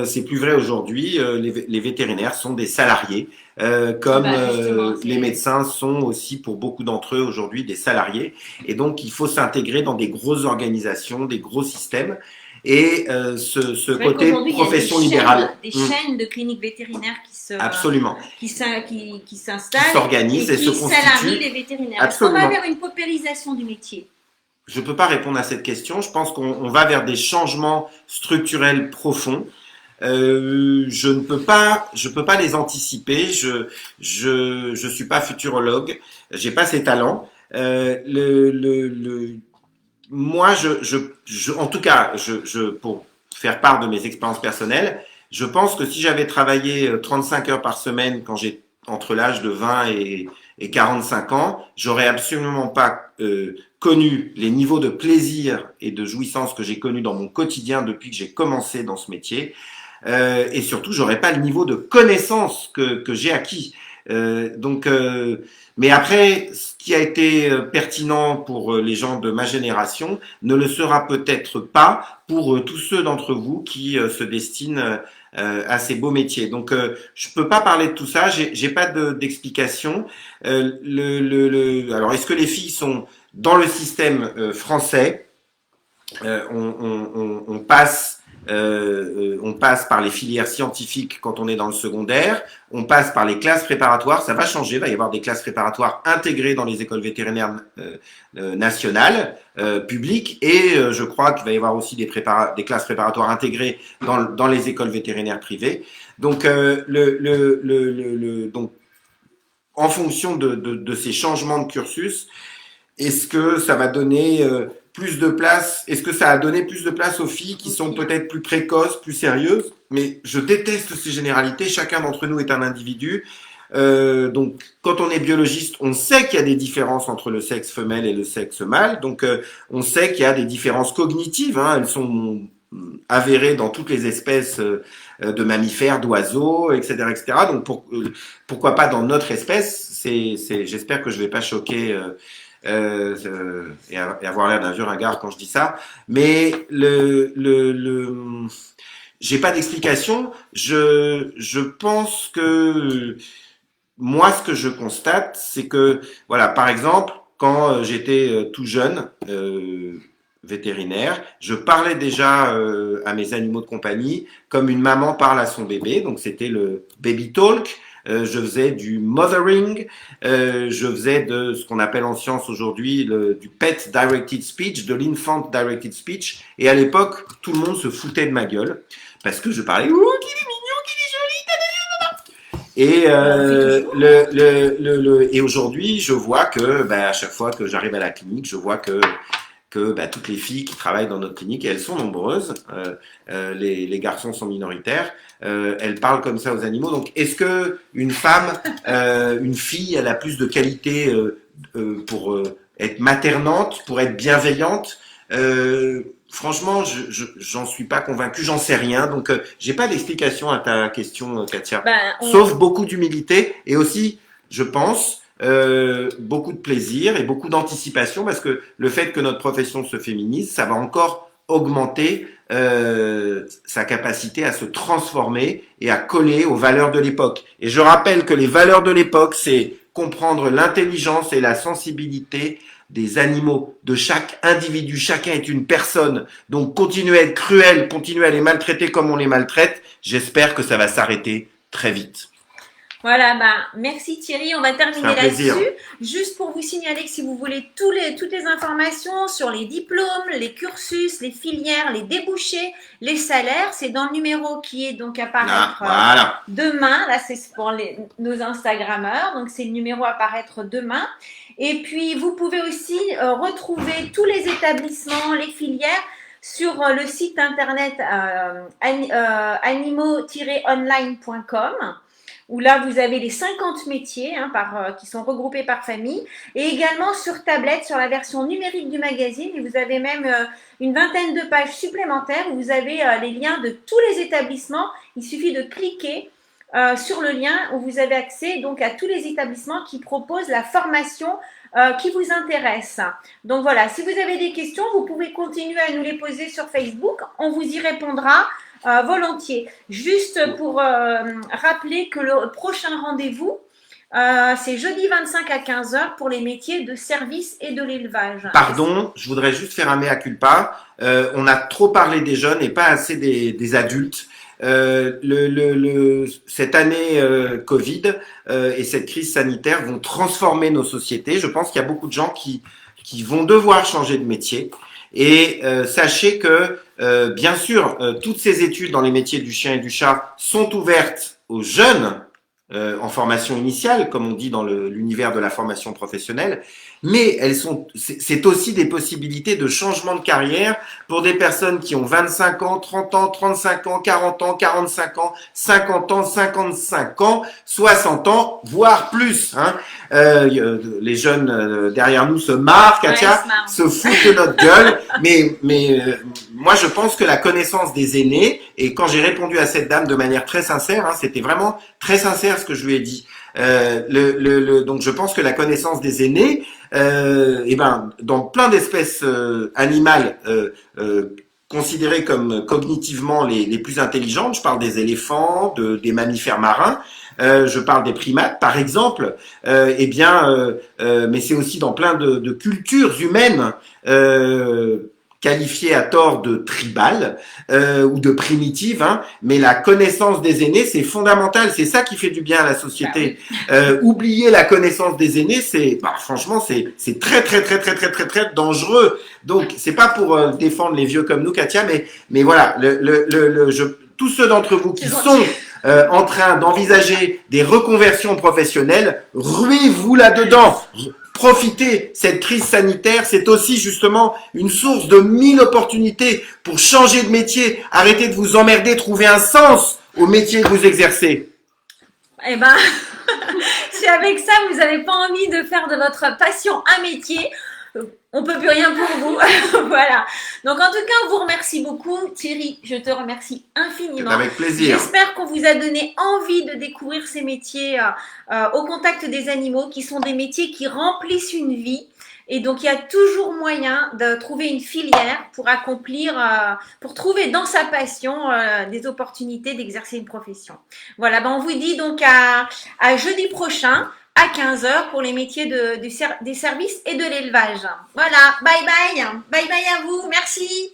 C'est plus vrai aujourd'hui. Les vétérinaires sont des salariés, comme les médecins sont aussi pour beaucoup d'entre eux aujourd'hui des salariés. Et donc il faut s'intégrer dans des grosses organisations, des gros systèmes. Et ce côté profession libérale. Des chaînes de cliniques vétérinaires Absolument. Qui s'installent, qui s'organisent et se constituent. Salarient les vétérinaires. Absolument. Est-ce qu'on va vers une paupérisation du métier? Je ne peux pas répondre à cette question. Je pense qu'on va vers des changements structurels profonds. Je peux pas les anticiper. Je suis pas futurologue. J'ai pas ces talents. Moi, en tout cas, pour faire part de mes expériences personnelles, je pense que si j'avais travaillé 35 heures par semaine quand j'ai entre l'âge de 20 et 45 ans, j'aurais absolument pas connu les niveaux de plaisir et de jouissance que j'ai connus dans mon quotidien depuis que j'ai commencé dans ce métier. Et surtout, j'aurais pas le niveau de connaissance que j'ai acquis. Mais après, ce qui a été pertinent pour les gens de ma génération ne le sera peut-être pas pour tous ceux d'entre vous qui se destinent à ces beaux métiers. Donc, je peux pas parler de tout ça. J'ai pas d'explication. Alors, est-ce que les filles sont dans le système français? On passe par les filières scientifiques quand on est dans le secondaire, on passe par les classes préparatoires, ça va changer, il va y avoir des classes préparatoires intégrées dans les écoles vétérinaires nationales, publiques, et je crois qu'il va y avoir aussi des classes préparatoires intégrées dans les écoles vétérinaires privées. Donc, donc en fonction de ces changements de cursus, est-ce que ça va donner plus de place? Est-ce que ça a donné plus de place aux filles qui sont peut-être plus précoces, plus sérieuses? Mais je déteste ces généralités. Chacun d'entre nous est un individu. Donc, quand on est biologiste, on sait qu'il y a des différences entre le sexe femelle et le sexe mâle. Donc, on sait qu'il y a des différences cognitives. Elles sont avérées dans toutes les espèces de mammifères, d'oiseaux, etc., etc. Donc, pourquoi pas dans notre espèce? J'espère que je vais pas choquer. Et avoir l'air d'un vieux ringard quand je dis ça, mais j'ai pas d'explication. Je pense que moi, ce que je constate, c'est que voilà, par exemple, quand j'étais tout jeune vétérinaire, je parlais déjà à mes animaux de compagnie comme une maman parle à son bébé, donc c'était le baby talk. je faisais du mothering, je faisais de ce qu'on appelle en science aujourd'hui du pet directed speech, de l'infant directed speech. Et à l'époque, tout le monde se foutait de ma gueule parce que je parlais ouh qu'il est mignon, qu'il est joli. Et et aujourd'hui, je vois que à chaque fois que j'arrive à la clinique, je vois que toutes les filles qui travaillent dans notre clinique, et elles sont nombreuses, les garçons sont minoritaires, elles parlent comme ça aux animaux. Donc, est-ce que une femme, une fille, elle a plus de qualité pour être maternante, pour être bienveillante? Franchement, j'en suis pas convaincu, j'en sais rien. Donc, j'ai pas d'explication à ta question, Katia. Sauf beaucoup d'humilité et aussi, je pense, beaucoup de plaisir et beaucoup d'anticipation parce que le fait que notre profession se féminise, ça va encore augmenter sa capacité à se transformer et à coller aux valeurs de l'époque. Et je rappelle que les valeurs de l'époque, c'est comprendre l'intelligence et la sensibilité des animaux, de chaque individu. Chacun est une personne. Donc, continuer à être cruel, continuer à les maltraiter comme on les maltraite, j'espère que ça va s'arrêter très vite. Voilà, merci Thierry, on va terminer là-dessus. Juste pour vous signaler que si vous voulez toutes les informations sur les diplômes, les cursus, les filières, les débouchés, les salaires, c'est dans le numéro qui est donc apparaître demain. Là, c'est pour nos Instagrammeurs, donc c'est le numéro apparaître demain. Et puis, vous pouvez aussi retrouver tous les établissements, les filières sur le site internet animaux-online.com. où là, vous avez les 50 métiers qui sont regroupés par famille, et également sur tablette, sur la version numérique du magazine, et vous avez même une vingtaine de pages supplémentaires où vous avez les liens de tous les établissements. Il suffit de cliquer sur le lien où vous avez accès donc à tous les établissements qui proposent la formation qui vous intéresse. Donc voilà, si vous avez des questions, vous pouvez continuer à nous les poser sur Facebook, on vous y répondra. Volontiers. Juste pour rappeler que le prochain rendez-vous, c'est jeudi 25 à 15h pour les métiers de service et de l'élevage. Pardon, je voudrais juste faire un mea culpa. On a trop parlé des jeunes et pas assez des adultes. Cette année Covid et cette crise sanitaire vont transformer nos sociétés. Je pense qu'il y a beaucoup de gens qui vont devoir changer de métier. Et sachez que, bien sûr, toutes ces études dans les métiers du chien et du chat sont ouvertes aux jeunes en formation initiale, comme on dit dans l'univers de la formation professionnelle, mais c'est aussi des possibilités de changement de carrière pour des personnes qui ont 25 ans, 30 ans, 35 ans, 40 ans, 45 ans, 50 ans, 55 ans, 60 ans, voire plus. Les jeunes derrière nous se marrent, Katia, se foutent de notre gueule, mais moi je pense que la connaissance des aînés, et quand j'ai répondu à cette dame de manière très sincère, c'était vraiment très sincère ce que je lui ai dit. Donc je pense que la connaissance des aînés, dans plein d'espèces animales considérées comme cognitivement les plus intelligentes, je parle des éléphants, des mammifères marins, je parle des primates par exemple, mais c'est aussi dans plein de cultures humaines qualifiées à tort de tribales ou de primitives, mais la connaissance des aînés, c'est fondamental, c'est ça qui fait du bien à la société. Oublier la connaissance des aînés, franchement, c'est très très très très très très très dangereux. Donc, c'est pas pour défendre les vieux comme nous, Katia, mais voilà, tous ceux d'entre vous qui sont en train d'envisager des reconversions professionnelles, ruez-vous là-dedans. Profitez, cette crise sanitaire, c'est aussi justement une source de 1000 opportunités pour changer de métier. Arrêtez de vous emmerder, trouvez un sens au métier que vous exercez. Si avec ça, vous n'avez pas envie de faire de votre passion un métier, on peut plus rien pour vous. Voilà. Donc en tout cas, on vous remercie beaucoup. Thierry, je te remercie infiniment. Avec plaisir. J'espère qu'on vous a donné envie de découvrir ces métiers au contact des animaux, qui sont des métiers qui remplissent une vie. Et donc, il y a toujours moyen de trouver une filière pour pour trouver dans sa passion des opportunités d'exercer une profession. Voilà, on vous dit donc à jeudi prochain à 15h pour les métiers des services et de l'élevage. Voilà, bye bye. Bye bye à vous, merci.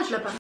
Je l'ai pas.